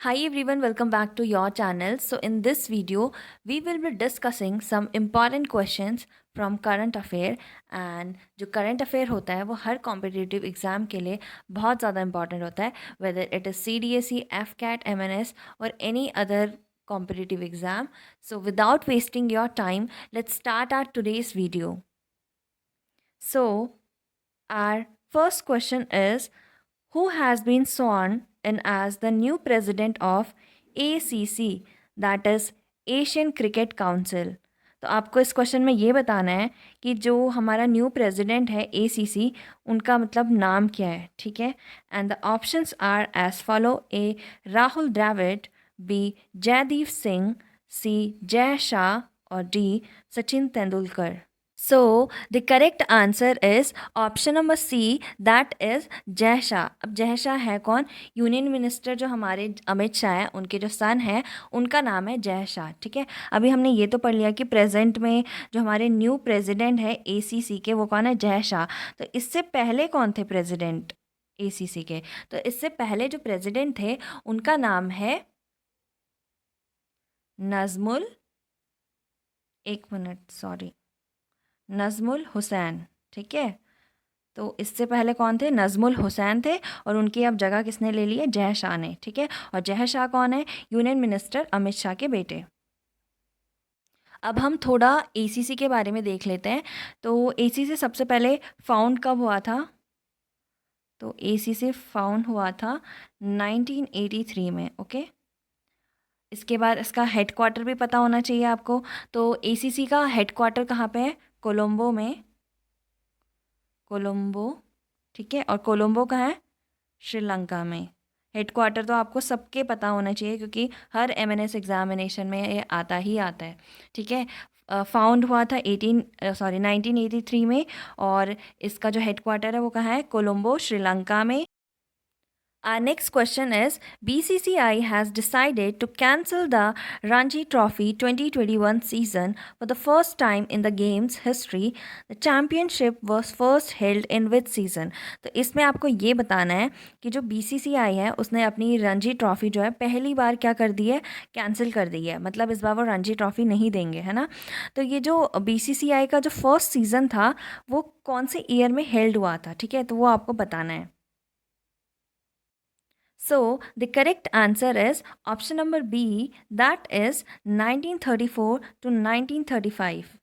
Hi everyone, welcome back to your channel. So in this video, we will be discussing some important questions from current affair and जो current affair होता है वो हर competitive exam के लिए बहुत ज़्यादा important होता है, whether it is CDSE, FCAT, MNS or any other competitive exam. So without wasting your time, let's start our today's video. So our first question is, who has been sworn in as the new president of ACC, that is Asian cricket council. तो आपको इस question में ये बताना है कि जो हमारा न्यू प्रेसिडेंट है एसीसी, उनका मतलब नाम क्या है, ठीक है। And the options are as follow: A Rahul Dravid, B Jaideep Singh, C Jay Shah और D Sachin Tendulkar. So the correct answer is option number C, that is Jay Shah. अब जय शाह है कौन? यूनियन मिनिस्टर जो हमारे अमित शाह हैं, उनके जो सन है, उनका नाम है जय शाह, ठीक है। अभी हमने ये तो पढ़ लिया कि प्रेजेंट में जो हमारे न्यू प्रेसिडेंट है एसीसी के, वो कौन है? जय शाह। तो इससे पहले कौन थे प्रेसिडेंट एसीसी के? तो इससे पहले जो प्रेसिडेंट थे उनका नाम है नजमुल, एक मिनट सॉरी, नजमुल हुसैन, ठीक है। तो इससे पहले कौन थे? नजमुल हुसैन थे, और उनकी अब जगह किसने ले ली है? जय शाह ने, ठीक है। और जय शाह कौन है? यूनियन मिनिस्टर अमित शाह के बेटे। अब हम थोड़ा एसीसी के बारे में देख लेते हैं। तो एसीसी सबसे पहले फाउंड कब हुआ था? तो एसीसी फाउंड हुआ था 1983 में, ओके। इसके बाद इसका हेडक्वार्टर भी पता होना चाहिए आपको। तो एसीसी का हेडक्वार्टर कहाँ पे है? कोलंबो में, कोलंबो, ठीक है। और कोलंबो कहाँ है? श्रीलंका में। हेडक्वार्टर तो आपको सबके पता होना चाहिए क्योंकि हर एमएनएस एग्जामिनेशन में ये आता ही आता है, ठीक है। फाउंड हुआ था 1983 में, और इसका जो हेडक्वार्टर है वो कहाँ है? कोलंबो, श्रीलंका में। Our next question is, BCCI has decided to cancel the Ranji Trophy 2021 season for the first time in the game's history. The championship was first held in which season? तो इसमें आपको ये बताना है कि जो BCCI है उसने अपनी रणजी ट्रॉफी जो है पहली बार क्या कर दी है? कैंसिल कर दी है। मतलब इस बार वो रणजी ट्रॉफी नहीं देंगे, है ना। तो ये जो BCCI का जो फर्स्ट सीज़न था वो कौन से ईयर में हेल्ड हुआ था, ठीक है। तो वो आपको बताना है। So the correct answer is option number B, that is 1934 to 1935।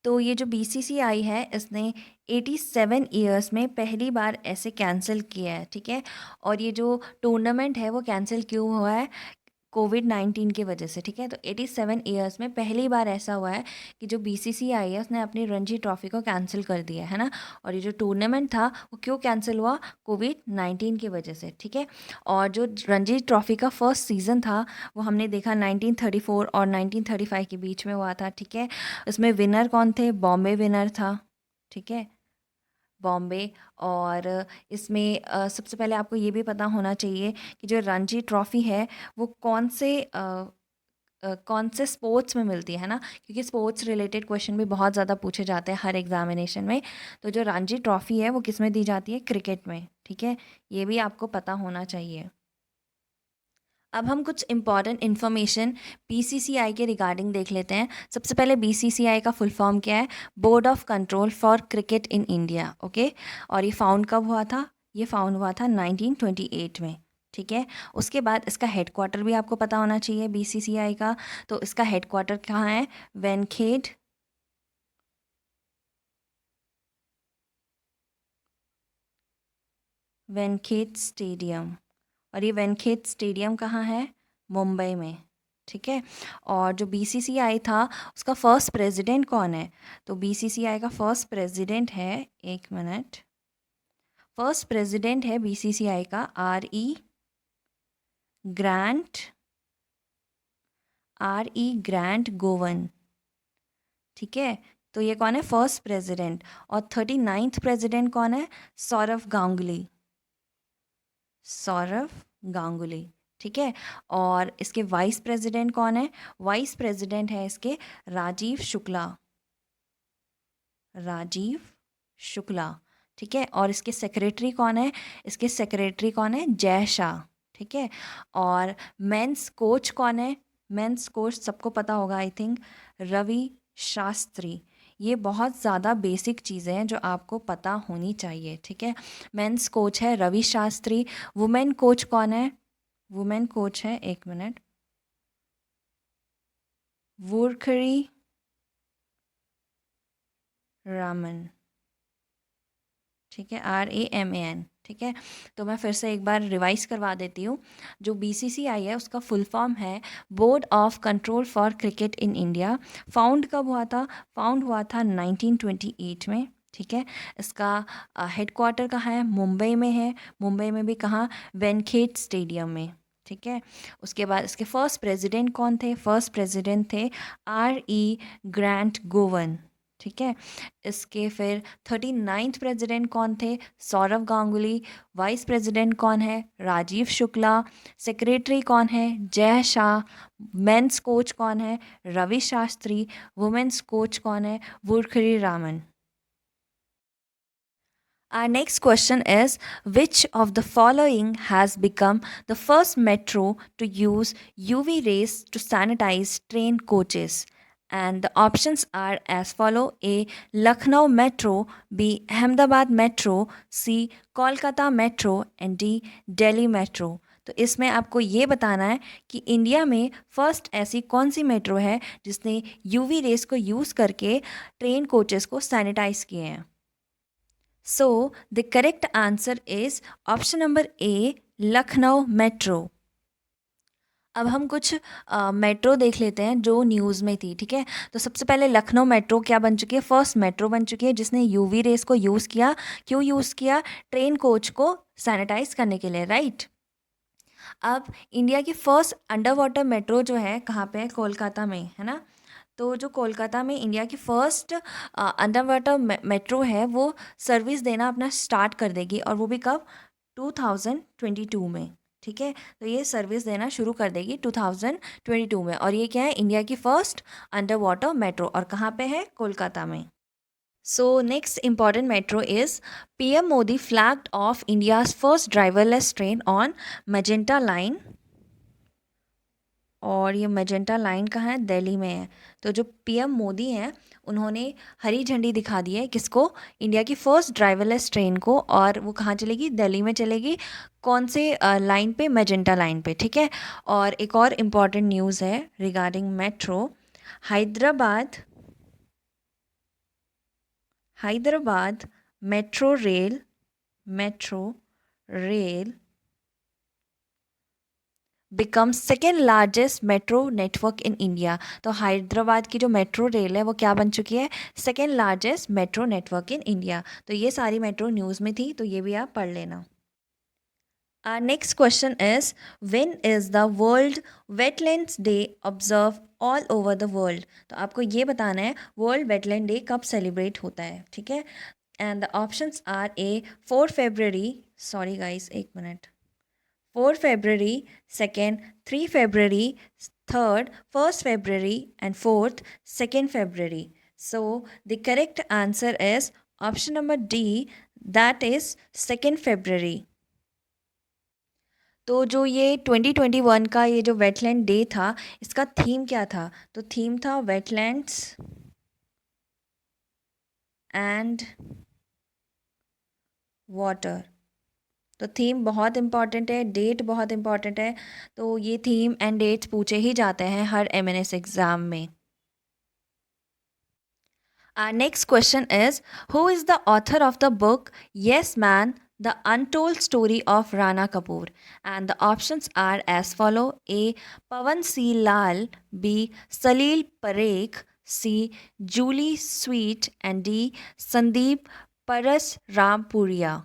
तो ये जो BCCI है इसने 87 ईयर्स में पहली बार ऐसे कैंसिल किया है, ठीक है। और ये जो टूर्नामेंट है वो कैंसिल क्यों हुआ है? कोविड-19 की वजह से, ठीक है। तो 87 ईयर्स में पहली बार ऐसा हुआ है कि जो बीसीसीआई है उसने अपनी रणजी ट्रॉफी को कैंसिल कर दिया है ना। और ये जो टूर्नामेंट था वो क्यों कैंसिल हुआ? कोविड-19 की वजह से, ठीक है। और जो रणजी ट्रॉफी का फर्स्ट सीज़न था वो हमने देखा 1934 और 1935 के बीच में हुआ था, ठीक है। इसमें विनर कौन थे? बॉम्बे विनर था, ठीक है, बॉम्बे। और इसमें सबसे पहले आपको ये भी पता होना चाहिए कि जो रणजी ट्रॉफ़ी है वो कौन से स्पोर्ट्स में मिलती है ना, क्योंकि स्पोर्ट्स रिलेटेड क्वेश्चन भी बहुत ज़्यादा पूछे जाते हैं हर एग्जामिनेशन में। तो जो रणजी ट्रॉफ़ी है वो किस में दी जाती है? क्रिकेट में, ठीक है। ये भी आपको पता होना चाहिए। अब हम कुछ इम्पॉर्टेंट इन्फॉर्मेशन बीसीसीआई के रिगार्डिंग देख लेते हैं। सबसे पहले बीसीसीआई का फुल फॉर्म क्या है? Board of control for cricket in India, okay. और ये फाउंड कब हुआ था? ये फाउंड हुआ था 1928 में, ठीक है। उसके बाद इसका हेडक्वार्टर भी आपको पता होना चाहिए बीसीसीआई का। तो इसका हेडक्वार्टर कहाँ है? वेनखेड, वेनखेड स्टेडियम। और ये वेनखेड स्टेडियम कहाँ है? मुंबई में, ठीक है। और जो बीसीसीआई था उसका फर्स्ट प्रेसिडेंट कौन है? तो बीसीसीआई का फर्स्ट प्रेसिडेंट है, एक मिनट, फर्स्ट प्रेसिडेंट है बीसीसीआई का ग्रांट ग्रांट गोवन, ठीक है। तो ये कौन है? First president. और 39th प्रेसिडेंट कौन है? सौरव गांगुली, सौरव गांगुली, ठीक है। और इसके वाइस प्रेसिडेंट कौन है? वाइस प्रेसिडेंट है इसके राजीव शुक्ला, राजीव शुक्ला, ठीक है। और इसके सेक्रेटरी कौन है? इसके सेक्रेटरी कौन है? जय शाह, ठीक है। और मेंस कोच कौन है? मेंस कोच सबको पता होगा आई थिंक, रवि शास्त्री। ये बहुत ज़्यादा बेसिक चीज़ें हैं जो आपको पता होनी चाहिए, ठीक है। मेंस कोच है रवि शास्त्री। वुमेन कोच कौन है? वुमेन कोच है, एक मिनट, वुरखरी रामन, ठीक है, RAMAN, ठीक है। तो मैं फिर से एक बार रिवाइज करवा देती हूँ। जो BCCI है उसका फुल फॉर्म है board of control for cricket in India. Found कब हुआ था? फाउंड हुआ था 1928 में, ठीक है। इसका हेडक्वार्टर कहाँ है? मुंबई में है। मुंबई में भी कहाँ? वेनखेट स्टेडियम में, ठीक है। उसके बाद इसके फर्स्ट प्रेसिडेंट कौन थे? फर्स्ट प्रेसिडेंट थे RE ग्रांट गोवन, ठीक है। इसके फिर 39th प्रेसिडेंट कौन थे? सौरव गांगुली। वाइस प्रेसिडेंट कौन है? राजीव शुक्ला। सेक्रेटरी कौन है? जय शाह। मेंस कोच कौन है? रवि शास्त्री। वुमेन्स कोच कौन है? वुरखरी Raman. Our next question is, which of the following has become the first metro to use UV rays to sanitize train coaches? And the options are as follow: A. Lucknow Metro, B. Ahmedabad Metro, C. Kolkata Metro, and D. Delhi Metro. तो इसमें आपको ये बताना है कि India में first ऐसी कौन सी मेट्रो है जिसने यूवी रेस को यूज़ करके ट्रेन कोचेस को सैनिटाइज किए हैं। So the correct answer is option number A, Lucknow metro. अब हम कुछ मेट्रो देख लेते हैं जो न्यूज़ में थी, ठीक है। तो सबसे पहले लखनऊ मेट्रो क्या बन चुकी है? फर्स्ट मेट्रो बन चुकी है जिसने यूवी रेस को यूज़ किया। क्यों यूज़ किया? ट्रेन कोच को सैनिटाइज करने के लिए, राइट। अब इंडिया की फर्स्ट अंडर वाटर मेट्रो जो है कहाँ पे है? कोलकाता में, है ना। तो जो कोलकाता में इंडिया की फ़र्स्ट अंडर वाटर मेट्रो है वो सर्विस देना अपना स्टार्ट कर देगी, और वो भी कब? 2022 में, ठीक है। तो ये सर्विस देना शुरू कर देगी 2022 में, और ये क्या है? इंडिया की फ़र्स्ट अंडर वाटर मेट्रो, और कहाँ पे है? कोलकाता में। So next important metro is PM Modi flagged of India's first driverless train on magenta line, और ये मैजेंटा लाइन कहाँ है? दिल्ली में है। तो जो PM मोदी हैं उन्होंने हरी झंडी दिखा दी है किसको? इंडिया की फ़र्स्ट ड्राइवरलेस ट्रेन को, और वो कहाँ चलेगी? दिल्ली में चलेगी। कौन से लाइन पे? मैजेंटा लाइन पे, ठीक है। और एक और इम्पॉर्टेंट न्यूज़ है regarding metro. Hyderabad Hyderabad metro rail become second largest metro network in India. तो हैदराबाद की जो मेट्रो रेल है वो क्या बन चुकी है? Second largest metro network in India. तो ये सारी मेट्रो न्यूज़ में थी, तो ये भी आप पढ़ लेना। Next question is, when is the world wetlands day observe all over the world? तो आपको ये बताना है वर्ल्ड वेटलैंड डे कब सेलिब्रेट होता है, ठीक है। And the options are a 4 February, sorry guys एक minute, 4 February, second 3 February, third 1 February, and fourth 2 February. So the correct answer is option number D, that is 2 February. तो जो ये 2021 का ये जो वेटलैंड डे था, इसका थीम क्या था? तो थीम था वेटलैंड्स एंड वाटर। तो थीम बहुत इंपॉर्टेंट है, डेट बहुत इंपॉर्टेंट है। तो ये थीम एंड डेट्स पूछे ही जाते हैं हर MNS एग्ज़ाम में। Our next question is, who is the author of the book Yes Man, The Untold Story of Rana Kapoor? And the options are as follow: A. Pawan C. Lal, B. Salil Parekh, C. Julie Sweet, and D. Sandeep Paras Rampuria.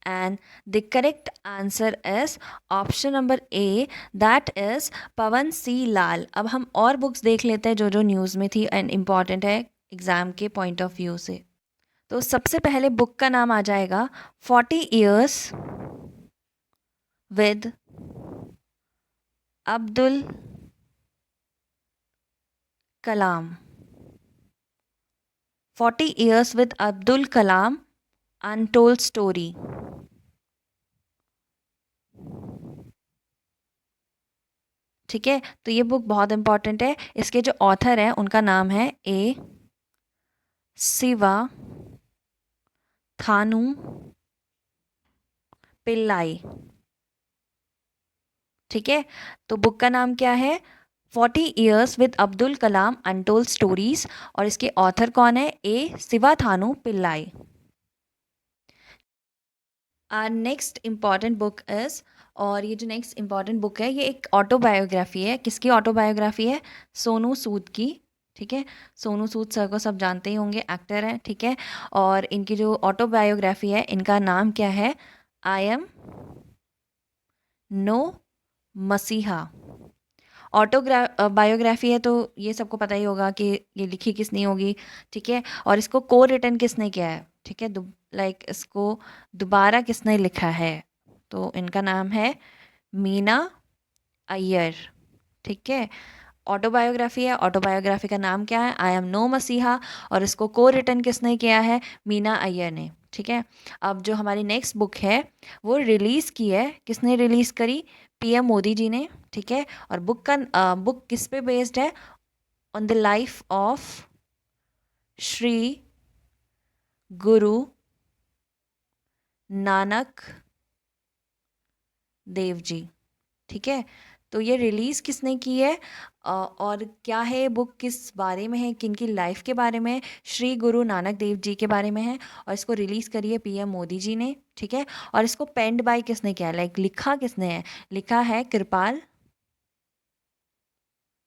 And the correct answer is option number A, that is पवन सी लाल। अब हम और books देख लेते हैं जो जो news में थी एंड इम्पॉर्टेंट है एग्ज़ाम के पॉइंट ऑफ व्यू से। तो सबसे पहले बुक का नाम आ जाएगा 40 Years with Abdul Kalam. 40 Years with Abdul Kalam, untold story. ठीक है, तो ये बुक बहुत इंपॉर्टेंट है। इसके जो ऑथर हैं उनका नाम है ए सिवा थानू पिल्लाई। ठीक है, तो बुक का नाम क्या है? 40 Years with Abdul Kalam untold stories, और इसके ऑथर कौन है? A Sivathanu Pillai. Our next important book is, और ये जो नेक्स्ट इम्पॉर्टेंट बुक है ये एक ऑटोबायोग्राफी है। किसकी ऑटोबायोग्राफी है? सोनू सूद की। ठीक है, सोनू सूद सर को सब जानते ही होंगे, एक्टर हैं। ठीक है, और इनकी जो ऑटोबायोग्राफी है इनका नाम क्या है? आई एम नो मसीहा। बायोग्राफी है तो ये सबको पता ही होगा कि ये लिखी किसने होगी। ठीक है, और इसको को रिटन किसने किया है? ठीक है, लाइक इसको दोबारा किसने लिखा है? तो इनका नाम है मीना अय्यर। ठीक है, ऑटोबायोग्राफी है, ऑटोबायोग्राफी का नाम क्या है? आई एम नो मसीहा, और इसको को रिटन किसने किया है? मीना अय्यर ने। ठीक है, अब जो हमारी नेक्स्ट बुक है वो रिलीज़ की है, किसने रिलीज़ करी? पीएम मोदी जी ने। ठीक है, और बुक किस पे बेस्ड है? On the life of Shri Guru Nanak Dev ji. ठीक है, तो ये रिलीज़ किसने की है और क्या है बुक, किस बारे में है, किनकी लाइफ के बारे में है? श्री गुरु नानक देव जी के बारे में है, और इसको रिलीज़ करी है पीएम मोदी जी ने। ठीक है, और इसको पेंड बाय किसने किया है? लाइक लिखा किसने है? लिखा है Kripal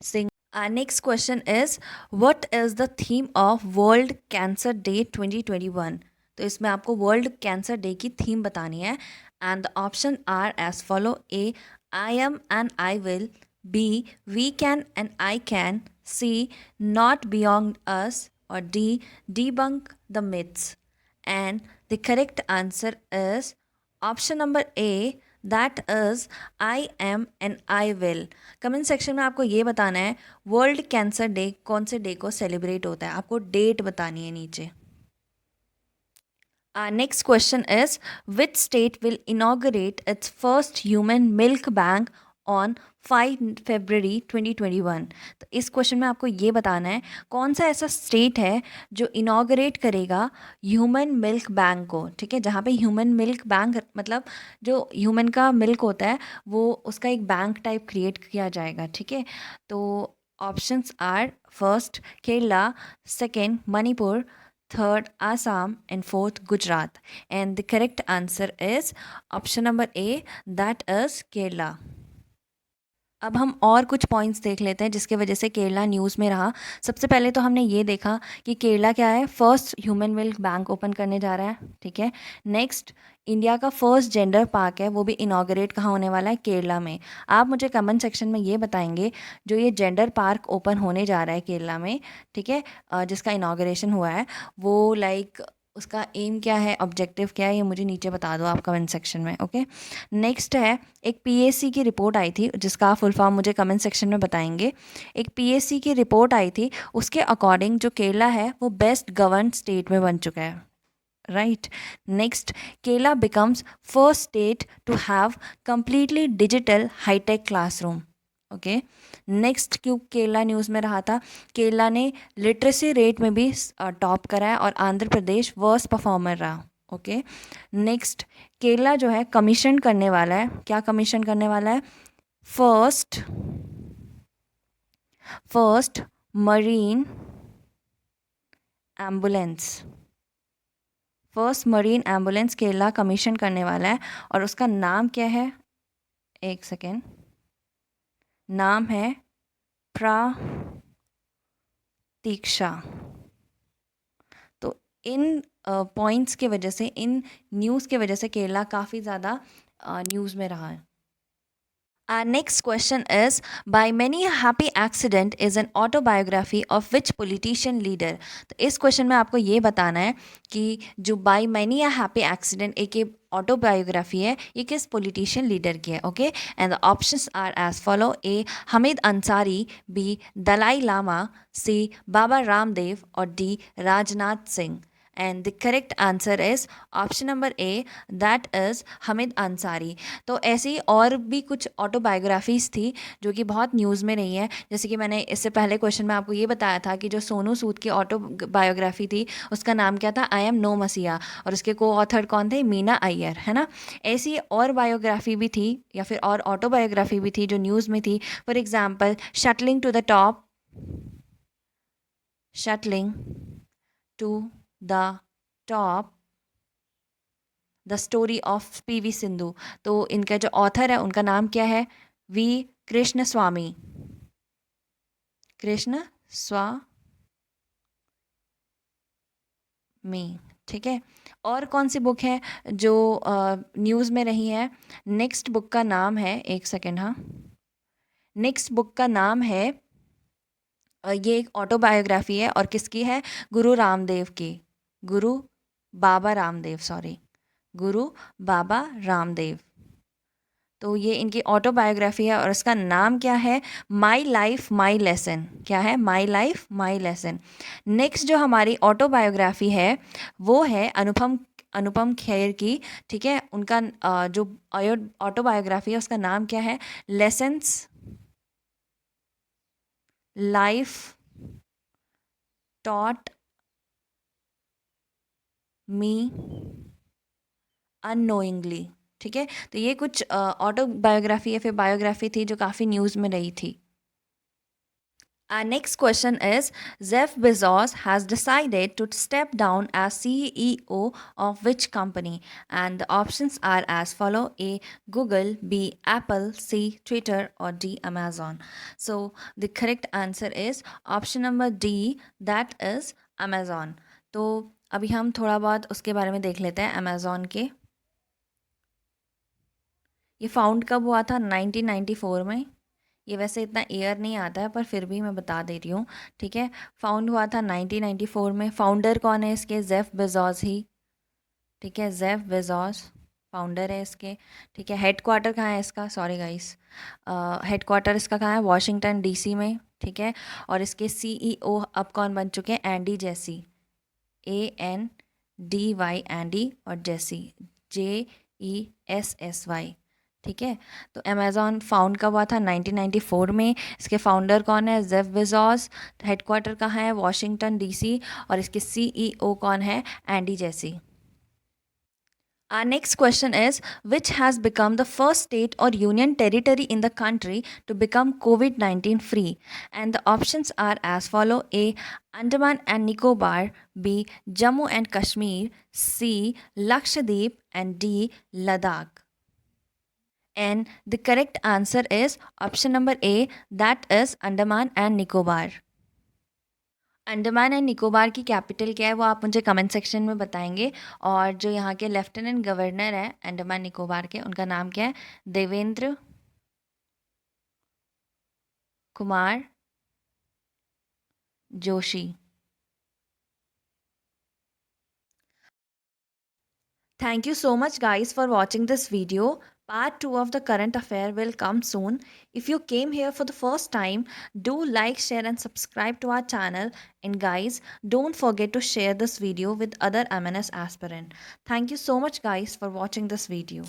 Singh. Next question is, what is the theme of world cancer day 2021? तो इसमें आपको वर्ल्ड कैंसर डे की थीम बतानी है, and the option are as follow: A I am and I will, B we can and I can, C not beyond us, और D debunk the myths. And the correct answer is option number A, that is I am and I will. Comment section में आपको ये बताना है world cancer day कौन से day को celebrate होता है, आपको डेट बतानी है नीचे। Next question is, which state will inaugurate it's first human milk bank on 5 फरवरी 2021? तो इस क्वेश्चन में आपको ये बताना है कौन सा ऐसा स्टेट है जो इनॉग्रेट करेगा ह्यूमन मिल्क बैंक को। ठीक है, जहाँ पे ह्यूमन मिल्क बैंक मतलब जो ह्यूमन का मिल्क होता है वो उसका एक बैंक टाइप क्रिएट किया जाएगा। ठीक है, तो options are: first Kerala, second Manipur, third Assam, and fourth Gujarat. And the correct answer is option number A, that is Kerala. अब हम और कुछ पॉइंट्स देख लेते हैं जिसके वजह से केरला न्यूज़ में रहा। सबसे पहले तो हमने ये देखा कि केरला क्या है, first human milk bank open करने जा रहा है। ठीक है, नेक्स्ट इंडिया का फर्स्ट जेंडर पार्क है वो भी इनॉग्रेट कहाँ होने वाला है? केरला में। आप मुझे कमेंट सेक्शन में ये बताएंगे जो ये जेंडर पार्क ओपन होने जा रहा है केरला में, ठीक है, जिसका इनॉग्रेशन हुआ है, वो लाइक उसका एम क्या है, ऑब्जेक्टिव क्या है, ये मुझे नीचे बता दो आप कमेंट सेक्शन में। ओके, नेक्स्ट है एक पीएससी की रिपोर्ट आई थी जिसका फुल फॉर्म मुझे कमेंट सेक्शन में बताएंगे। एक पीएससी की रिपोर्ट आई थी, उसके अकॉर्डिंग जो केरला है वो बेस्ट गवर्न स्टेट में बन चुका है। Right, next Kerala becomes first state to have completely digital hi tech classroom. Okay, next क्यों केरला न्यूज़ में रहा था, केरला ने लिटरेसी रेट में भी टॉप करा है और आंध्र प्रदेश वर्स्ट परफॉर्मर रहा। ओके, नेक्स्ट केरला जो है कमीशन करने वाला है, क्या कमीशन करने वाला है? First marine ambulance. First marine ambulance Kerala commission करने वाला है, और उसका नाम क्या है? एक सेकेंड, नाम है प्रतीक्षा। तो इन पॉइंट्स की वजह से, इन न्यूज़ की वजह से केरला काफ़ी ज़्यादा न्यूज़ में रहा है। Our next question is, by many a happy accident is an autobiography of which politician leader? तो इस क्वेश्चन में आपको ये बताना है कि जो by many a happy accident एक ऑटोबायोग्राफी है ये किस पॉलिटिशियन लीडर की है। Okay, and the options are as follow: A Hamid Ansari, B Dalai Lama, C Baba Ramdev, और D Rajnath Singh. And the correct answer is option number A, that is Hamid Ansari. तो ऐसे ही और भी कुछ ऑटोबायोग्राफीज़ थी जो कि बहुत न्यूज़ में रही है। जैसे कि मैंने इससे पहले क्वेश्चन में आपको ये बताया था कि जो सोनू सूद की ऑटोबायोग्राफी थी उसका नाम क्या था, आई एम नो मसीहा, और उसके को ऑथर कौन थे, मीना अय्यर, है ना। ऐसी और बायोग्राफी भी थी या फिर और ऑटोबायोग्राफी भी थी जो न्यूज़ में थी। For example shuttling to the top, shuttling to the top, the story of PV Sindhu. तो इनका जो ऑथर है उनका नाम क्या है, V Krishnaswamy, Krishnaswamy, ठीक है। और कौन सी बुक है जो न्यूज़ में रही है, नेक्स्ट बुक का नाम है, एक सेकेंड, हाँ, नेक्स्ट बुक का नाम है, ये एक ऑटोबायोग्राफी है और किसकी है, गुरु रामदेव की, गुरु बाबा रामदेव, सॉरी, गुरु बाबा रामदेव। तो ये इनकी ऑटोबायोग्राफी है और इसका नाम क्या है, माई लाइफ माई लेसन। क्या है, my life my lesson. Next जो हमारी ऑटोबायोग्राफी है वो है अनुपम अनुपम खेर की, ठीक है। उनका जो ऑटोबायोग्राफी है उसका नाम क्या है, lessons life taught me unknowingly, ठीक है। तो ये कुछ ऑटोबायोग्राफी या फिर बायोग्राफी थी जो काफ़ी न्यूज़ में रही थी। Our next question is, Jeff Bezos has decided to step down as CEO of which company? And the options are as follow: A. Google, B. Apple, C. Twitter, or D. Amazon. So the correct answer is option number D, that is Amazon. तो अभी हम थोड़ा बहुत उसके बारे में देख लेते हैं अमेज़ॉन के। ये फाउंड कब हुआ था, 1994 में। ये वैसे इतना ईयर नहीं आता है पर फिर भी मैं बता दे रही हूँ, ठीक है। फाउंड हुआ था 1994 में। फाउंडर कौन है इसके, जेफ बेजोस ही, ठीक है, जेफ बेजोस फाउंडर है इसके, ठीक है। हेड क्वार्टर कहाँ है इसका, सॉरी गाइस, हेड क्वार्टर इसका कहाँ है, वॉशिंगटन डीसी में, ठीक है। और इसके सीईओ अब कौन बन चुके हैं, एंडी जेसी, ANDY, एंडी, और जेसी JESSY, ठीक है। तो अमेज़ॉन फाउंड कब हुआ था, 1994 में। इसके फाउंडर कौन है, जेफ बेजोस। हेडक्वार्टर कहाँ है, वॉशिंगटन डीसी। और इसके सीईओ कौन है, Andy Jassy. Our next question is, which has become the first state or union territory in the country to become COVID-19 free? And the options are as follow: A. Andaman and Nicobar, B. Jammu and Kashmir, C. Lakshadweep, and D. Ladakh. And the correct answer is option number A, that is Andaman and Nicobar. Andaman and Nicobar की capital क्या है वो आप मुझे comment section में बताएंगे। और जो यहाँ के लेफ्टिनेंट गवर्नर हैं अंडमान निकोबार के, उनका नाम क्या है, Devendra Kumar Joshi. Thank you so much guys for watching this video. Part 2 of the current affair will come soon. If you came here for the first time, do like, share and subscribe to our channel. And guys, don't forget to share this video with other MNS aspirant. Thank you so much guys for watching this video.